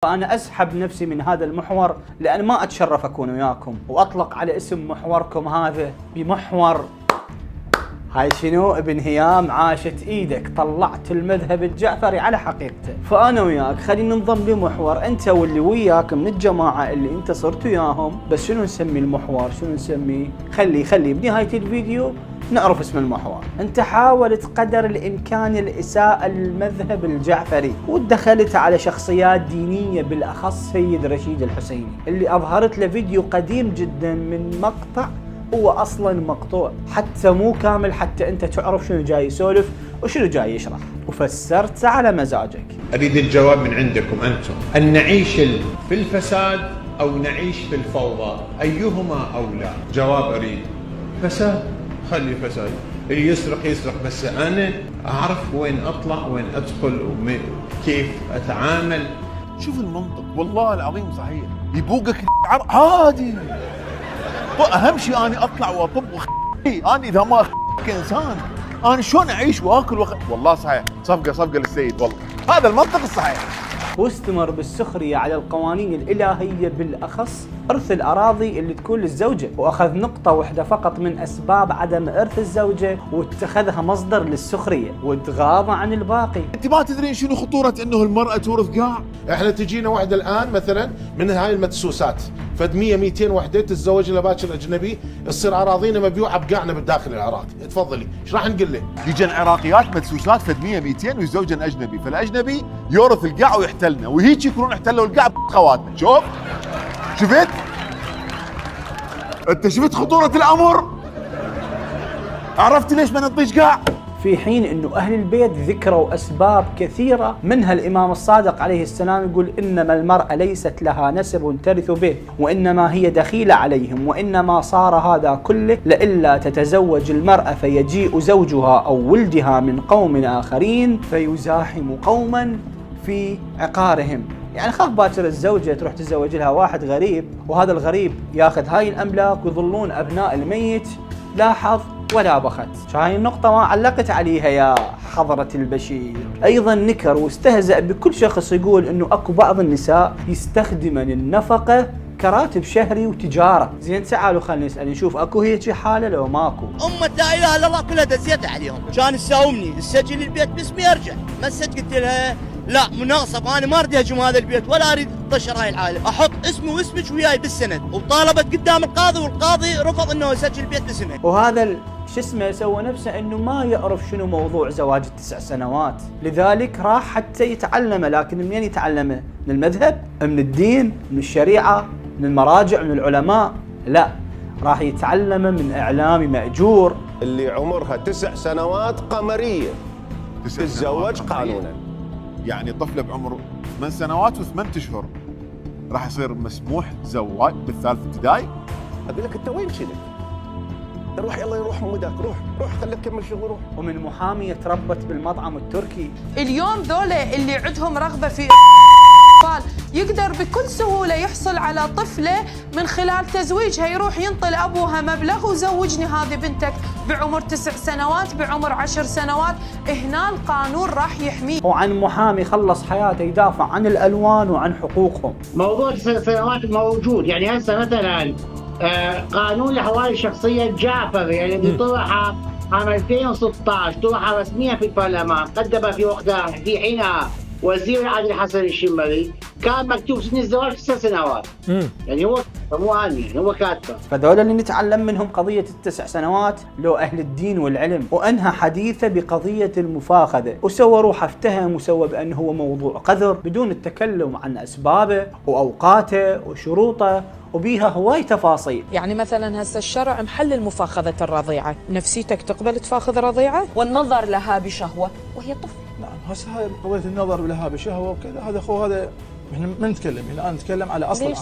فأنا أسحب نفسي من هذا المحور لأن ما أتشرف أكون وياكم وأطلق على اسم محوركم هذا بمحور هاي شنو ابن هيام عاشت ايدك، طلعت المذهب الجعفري على حقيقته. فانا وياك خلينا ننضم لمحور انت واللي وياك من الجماعه اللي انت صرت وياهم، بس شنو نسمي المحور؟ شنو نسميه؟ خلي بنهايه الفيديو نعرف اسم المحور. انت حاولت قدر الامكان الاساءه للمذهب الجعفري ودخلت على شخصيات دينيه بالاخص سيد رشيد الحسيني اللي اظهرت له فيديو قديم جدا من مقطع هو اصلا مقطوع حتى مو كامل، حتى انت تعرف شنو جاي يسولف وشنو جاي يشرح، وفسرت على مزاجك. اريد الجواب من عندكم انتم، ان نعيش في الفساد او نعيش في الفوضى، ايهما اولى؟ جواب اريد. فساد، خلي فساد، اللي يسرق بس انا اعرف وين اطلع وين ادخل وكيف اتعامل. شوف المنطق، والله العظيم صحيح. يبوقك عادي، اهم شيء اني اطلع واطب انا اذا ما انسان انا شلون اعيش واكل والله صحيح. صفقه للسيد، والله هذا المنطق الصحيح. واستمر بالسخريه على القوانين الالهيه بالاخص ارث الاراضي اللي تكون للزوجه، واخذ نقطه واحده فقط من اسباب عدم ارث الزوجه واتخذها مصدر للسخريه وتغاضى عن الباقي. انت ما تدرين شنو خطوره انه المراه تورث قاع؟ احنا تجينا واحده الان مثلا من هاي المدسوسات فد 200 وحده تتزوج لها باكر اجنبي، تصير اراضينا مبيوعه بقاعنا بالداخل العراق. تفضلي ايش راح نقول له؟ يجن عراقيات مدسوسات فد 200 ويتزوجن اجنبي، فالاجنبي يورث القاع ويحتلنا، وهيك يكونون احتلوا القاع بخواتنا. شفت؟ انت شفت خطوره الامر؟ عرفت ليش ما نطيش قاع؟ في حين انه اهل البيت ذكروا اسباب كثيره، منها الامام الصادق عليه السلام يقول انما المراه ليست لها نسب ترث به وانما هي دخيله عليهم، وانما صار هذا كله لئلا تتزوج المراه فيجيء زوجها او ولدها من قوم اخرين فيزاحم قوما في عقارهم. يعني خاف باكر الزوجه تروح تتزوج لها واحد غريب وهذا الغريب ياخذ هاي الاملاك ويظلون ابناء الميت لا حظ ولا بخت. هاي النقطة ما علقت عليها يا حضرة البشير. أيضا نكر واستهزأ بكل شخص يقول أنه أكو بعض النساء يستخدمن النفقة كراتب شهري وتجارة. زين تعالوا خلينا نسأل نشوف أكو هيك حالة لو ماكو. أمة لا إله إلا الله كلها دزيت عليهم، كان تساومني تسجل البيت باسمي أرجع، مسج قلت لها لا مناصب انا ما اريد اهجم هذا البيت ولا اريد طشر هاي العائله، احط اسمي واسمك وياي بالسند، وطالبت قدام القاضي والقاضي رفض انه يسجل البيت باسمه. وهذا شو اسمه سوى نفسه انه ما يعرف شنو موضوع زواج ال9 سنوات، لذلك راح حتى يتعلمه. لكن منين يتعلمه؟ من المذهب؟ من الدين؟ من الشريعه؟ من المراجع؟ من العلماء؟ لا، راح يتعلمه من اعلامي ماجور اللي عمرها 9 سنوات قمريه تتزوج قانونا. يعني طفله بعمر 8 سنوات و8 اشهر راح يصير مسموح زواج بالثالث ابتدائي؟ اقول لك انت وين كذا؟ روح يلا يروح مودك، روح خليك تكمل شغل روح. ومن محاميه تربت بالمطعم التركي. اليوم ذولا اللي عندهم رغبه في يقدر بكل سهوله يحصل على طفله من خلال تزويجها، يروح ينطي لابوها مبلغ وزوجني هذه بنتك بعمر 9 سنوات بعمر 10 سنوات، هنا القانون راح يحميه. وعن محامي خلص حياته يدافع عن الالوان وعن حقوقهم. موضوع 9 سنوات موجود، يعني هسه مثلا قانون الاحوال الشخصيه الجعفري يعني اللي طرح عام 2016 طرح رسميا في البرلمان، قدم في وقتها في حينها وزير العدل حسن الشمري، كان مكتوب سن الزواج 9 سنوات. يعني هو مو اني يعني هو كاتبه. فذول اللي نتعلم منهم قضيه ال9 سنوات لو اهل الدين والعلم، وانهى حديثه بقضيه المفاخذه وسوى روح افتهم وسوى بانه هو موضوع قذر بدون التكلم عن اسبابه واوقاته وشروطه وبيها هواي تفاصيل. يعني مثلا هسه الشرع محلل مفاخذه الرضيعه، نفسيتك تقبل تفاخذ رضيعه؟ والنظر لها بشهوه وهي طفل. نعم هسه هاي قضيه النظر لها بشهوه وكذا، هذا اخو هذا احنا ما نتكلم الان، نتكلم على اصل ليش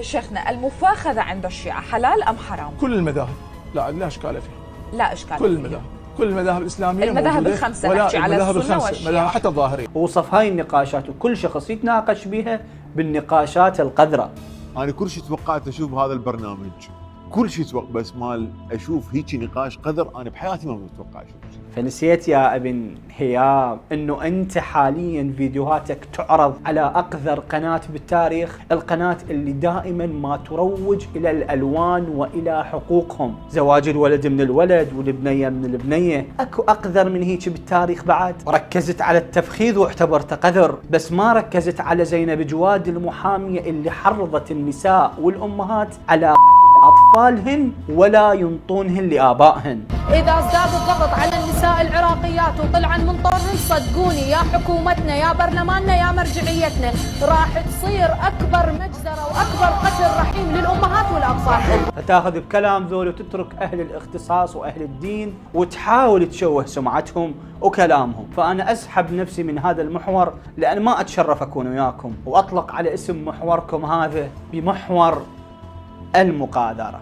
شيخنا المفاخذه عند الشيعه حلال ام حرام؟ كل المذاهب لا اشكال فيها. لا اشكال كل المذاهب، كل المذاهب الاسلاميه المذاهب الخمسه، ولا نحكي على المذاهب السنه الخمسه مذاهب حتى الظاهريه. وصف هاي النقاشات وكل شخص يتناقش بها بالنقاشات القذره. انا كل شيء توقعت اشوف هذا البرنامج، كل شيء سوق، بس مال اشوف هيك نقاش قذر انا بحياتي ما متوقع اشوف. فنسيت يا ابن هيام انه انت حاليا فيديوهاتك تعرض على اقذر قناة بالتاريخ، القناة اللي دائما ما تروج الى الالوان والى حقوقهم، زواج الولد من الولد والبنية من البنية، اكو اقذر من هيك بالتاريخ بعد. ركزت على التفخيذ واعتبرته قذر، بس ما ركزت على زينب جواد المحامية اللي حرضت النساء والامهات على أطفالهن ولا ينطونهن لآبائهن. إذا ازداد الضغط على النساء العراقيات وطلعن من طورهن، صدقوني يا حكومتنا يا برلماننا يا مرجعيتنا راح تصير أكبر مجزرة وأكبر قتل رحيم للأمهات والأطفال. فتاخذ بكلام ذول وتترك أهل الاختصاص وأهل الدين وتحاول تشوه سمعتهم وكلامهم. فأنا أسحب نفسي من هذا المحور لأن ما أتشرف أكون وياكم، وأطلق على اسم محوركم هذا بمحور المقادرة.